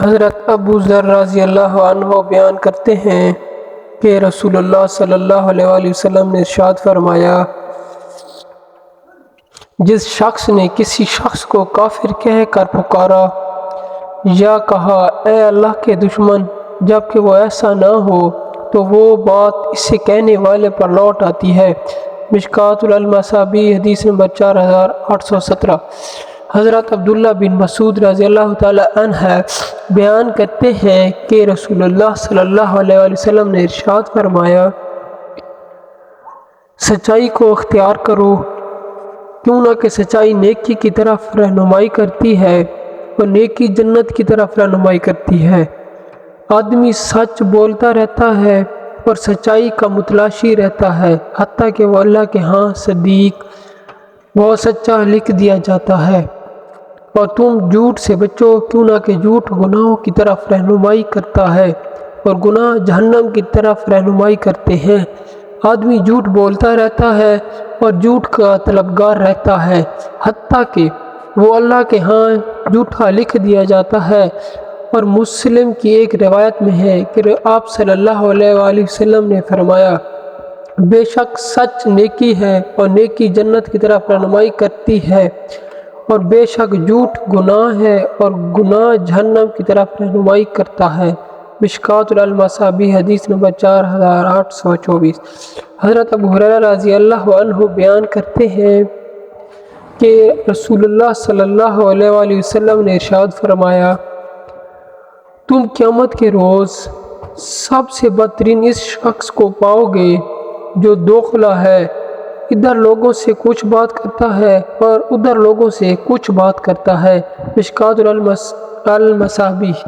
حضرت ابو ذر رضی اللہ عنہ بیان کرتے ہیں کہ رسول اللہ صلی اللہ علیہ وآلہ وسلم نے ارشاد فرمایا، جس شخص نے کسی شخص کو کافر کہہ کر پکارا یا کہا اے اللہ کے دشمن، جبکہ وہ ایسا نہ ہو تو وہ بات اسے کہنے والے پر لوٹ آتی ہے۔ مشکوٰۃ المصابیح حدیث نمبر 4817۔ حضرت عبداللہ بن مسعود رضی اللہ تعالیٰ عنہ بیان کرتے ہیں کہ رسول اللہ صلی اللہ علیہ وآلہ وسلم نے ارشاد فرمایا، سچائی کو اختیار کرو، کیوں نہ کہ سچائی نیکی کی طرف رہنمائی کرتی ہے اور نیکی جنت کی طرف رہنمائی کرتی ہے۔ آدمی سچ بولتا رہتا ہے اور سچائی کا متلاشی رہتا ہے، حتیٰ کہ وہ اللہ کے ہاں صدیق بہت سچا لکھ دیا جاتا ہے۔ اور تم جھوٹ سے بچو، کیوں نہ کہ جھوٹ گناہوں کی طرف رہنمائی کرتا ہے اور گناہ جہنم کی طرف رہنمائی کرتے ہیں۔ آدمی جھوٹ بولتا رہتا ہے اور جھوٹ کا طلبگار رہتا ہے، حتیٰ کہ وہ اللہ کے ہاں جھوٹا لکھ دیا جاتا ہے۔ اور مسلم کی ایک روایت میں ہے کہ آپ صلی اللہ علیہ وآلہ وسلم نے فرمایا، بے شک سچ نیکی ہے اور نیکی جنت کی طرف رہنمائی کرتی ہے، اور بے شک جھوٹ گناہ ہے اور گناہ جہنم کی طرف رہنمائی کرتا ہے۔ مشکوٰۃ المصابیح حدیث نمبر 4824۔ حضرت ابو ہریرہ رضی اللہ عنہ بیان کرتے ہیں کہ رسول اللہ صلی اللہ علیہ وآلہ وسلم نے ارشاد فرمایا، تم قیامت کے روز سب سے بدترین اس شخص کو پاؤ گے جو دوخلا ہے، ادھر لوگوں سے کچھ بات کرتا ہے اور ادھر لوگوں سے کچھ بات کرتا ہے۔ مشکوٰۃ المصابیح۔